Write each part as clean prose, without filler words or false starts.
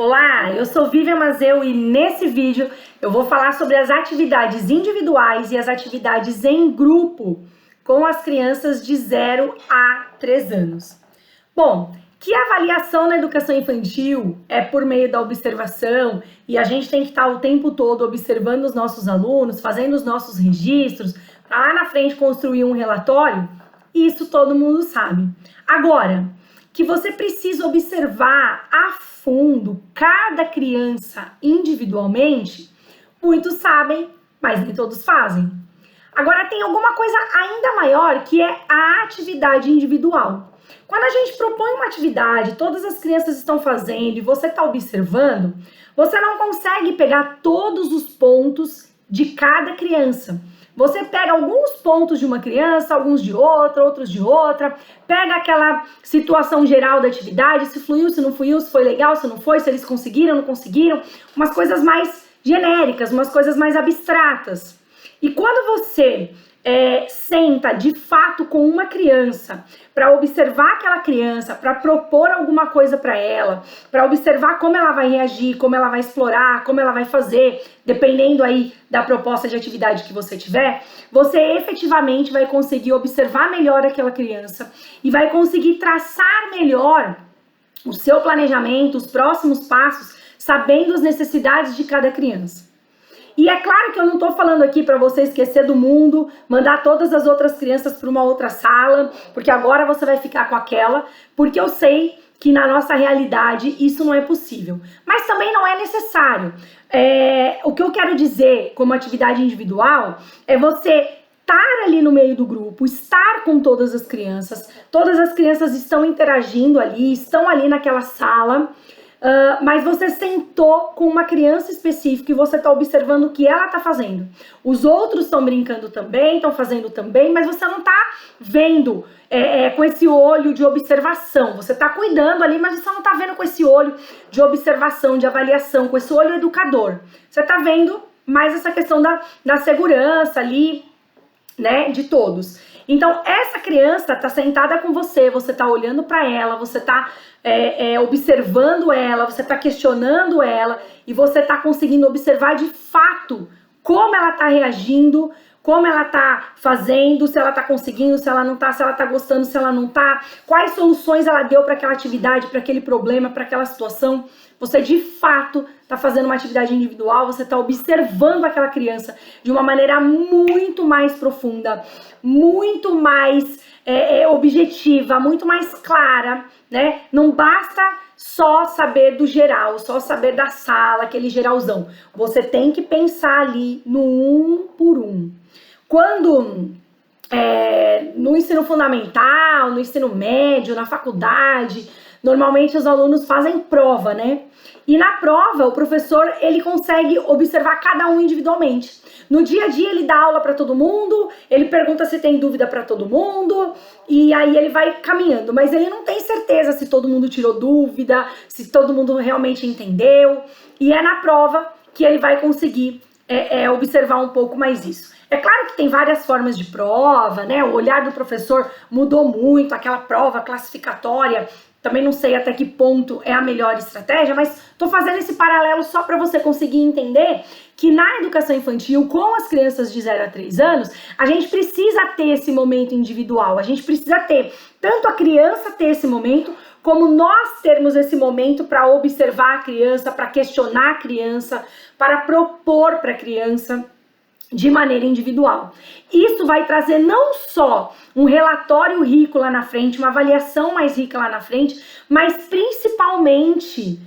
Olá, eu sou Vivian Mazeu e nesse vídeo eu vou falar sobre as atividades individuais e as atividades em grupo com as crianças de 0 a 3 anos. Bom, que a avaliação na educação infantil é por meio da observação e a gente tem que estar o tempo todo observando os nossos alunos, fazendo os nossos registros, para lá na frente construir um relatório, isso todo mundo sabe. Agora, que você precisa observar a fundo cada criança individualmente, muitos sabem, mas nem todos fazem. Agora tem alguma coisa ainda maior que é a atividade individual. Quando a gente propõe uma atividade, todas as crianças estão fazendo e você está observando, você não consegue pegar todos os pontos de cada criança. Você pega alguns pontos de uma criança, alguns de outra, outros de outra, pega aquela situação geral da atividade, se fluiu, se não fluiu, se foi legal, se não foi, se eles conseguiram, não conseguiram, umas coisas mais genéricas, umas coisas mais abstratas. E quando você senta de fato com uma criança para observar aquela criança, para propor alguma coisa para ela, para observar como ela vai reagir, como ela vai explorar, como ela vai fazer, dependendo aí da proposta de atividade que você tiver, você efetivamente vai conseguir observar melhor aquela criança e vai conseguir traçar melhor o seu planejamento, os próximos passos, sabendo as necessidades de cada criança. E é claro que eu não estou falando aqui para você esquecer do mundo, mandar todas as outras crianças para uma outra sala, porque agora você vai ficar com aquela, porque eu sei que na nossa realidade isso não é possível. Mas também não é necessário. O que eu quero dizer como atividade individual é você estar ali no meio do grupo, estar com todas as crianças estão interagindo ali, estão ali naquela sala, mas você sentou com uma criança específica e você está observando o que ela está fazendo. Os outros estão brincando também, estão fazendo também, mas você não está vendo com esse olho de observação. Você está cuidando ali, mas você não está vendo com esse olho de observação, de avaliação, com esse olho educador. Você está vendo mais essa questão da segurança ali, né, de todos. Então, essa criança está sentada com você está olhando para ela, você está observando ela, você está questionando ela e você está conseguindo observar de fato como ela está reagindo, como ela está fazendo, se ela está conseguindo, se ela não está, se ela está gostando, se ela não está, quais soluções ela deu para aquela atividade, para aquele problema, para aquela situação. Você de fato está fazendo uma atividade individual, você está observando aquela criança de uma maneira muito mais profunda, muito mais objetiva, muito mais clara, né? Não basta só saber do geral, só saber da sala, aquele geralzão. Você tem que pensar ali no um por um. Quando no ensino fundamental, no ensino médio, na faculdade, normalmente os alunos fazem prova, né? E na prova, o professor, ele consegue observar cada um individualmente. No dia a dia, ele dá aula para todo mundo, ele pergunta se tem dúvida para todo mundo, e aí ele vai caminhando. Mas ele não tem certeza se todo mundo tirou dúvida, se todo mundo realmente entendeu. E é na prova que ele vai conseguir observar um pouco mais isso. É claro que tem várias formas de prova, né? O olhar do professor mudou muito, aquela prova classificatória. Também não sei até que ponto é a melhor estratégia, mas tô fazendo esse paralelo só para você conseguir entender que na educação infantil, com as crianças de 0 a 3 anos, a gente precisa ter esse momento individual, a gente precisa ter tanto a criança ter esse momento, como nós termos esse momento para observar a criança, para questionar a criança, para propor para a criança de maneira individual. Isso vai trazer não só um relatório rico lá na frente, uma avaliação mais rica lá na frente, mas principalmente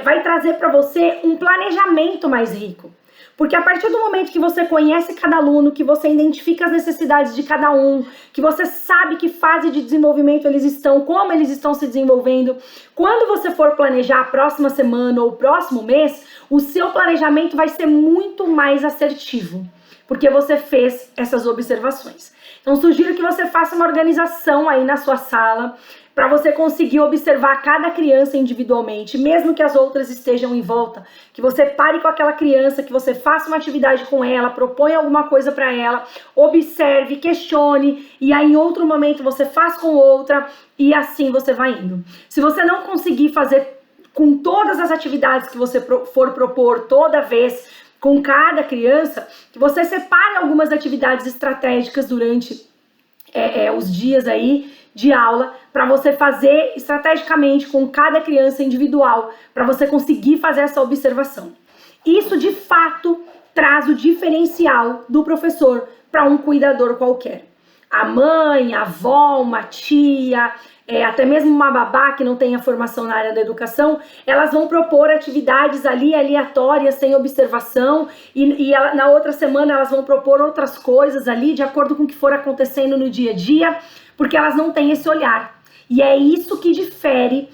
vai trazer para você um planejamento mais rico. Porque a partir do momento que você conhece cada aluno, que você identifica as necessidades de cada um, que você sabe que fase de desenvolvimento eles estão, como eles estão se desenvolvendo, quando você for planejar a próxima semana ou o próximo mês, o seu planejamento vai ser muito mais assertivo, porque você fez essas observações. Então, sugiro que você faça uma organização aí na sua sala, para você conseguir observar cada criança individualmente, mesmo que as outras estejam em volta, que você pare com aquela criança, que você faça uma atividade com ela, proponha alguma coisa para ela, observe, questione, e aí em outro momento você faz com outra, e assim você vai indo. Se você não conseguir fazer com todas as atividades que você for propor toda vez com cada criança, que você separe algumas atividades estratégicas durante os dias aí de aula, para você fazer estrategicamente com cada criança individual, para você conseguir fazer essa observação. Isso de fato traz o diferencial do professor para um cuidador qualquer. A mãe, a avó, uma tia, até mesmo uma babá que não tenha formação na área da educação, elas vão propor atividades ali aleatórias, sem observação, e na outra semana elas vão propor outras coisas ali, de acordo com o que for acontecendo no dia a dia, porque elas não têm esse olhar. E é isso que difere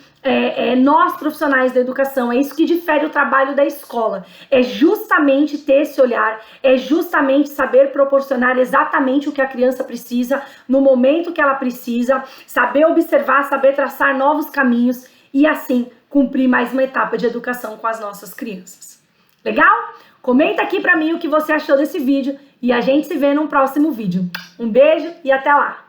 nós profissionais da educação, é isso que difere o trabalho da escola. É justamente ter esse olhar, é justamente saber proporcionar exatamente o que a criança precisa, no momento que ela precisa, saber observar, saber traçar novos caminhos e assim cumprir mais uma etapa de educação com as nossas crianças. Legal? Comenta aqui pra mim o que você achou desse vídeo e a gente se vê num próximo vídeo. Um beijo e até lá!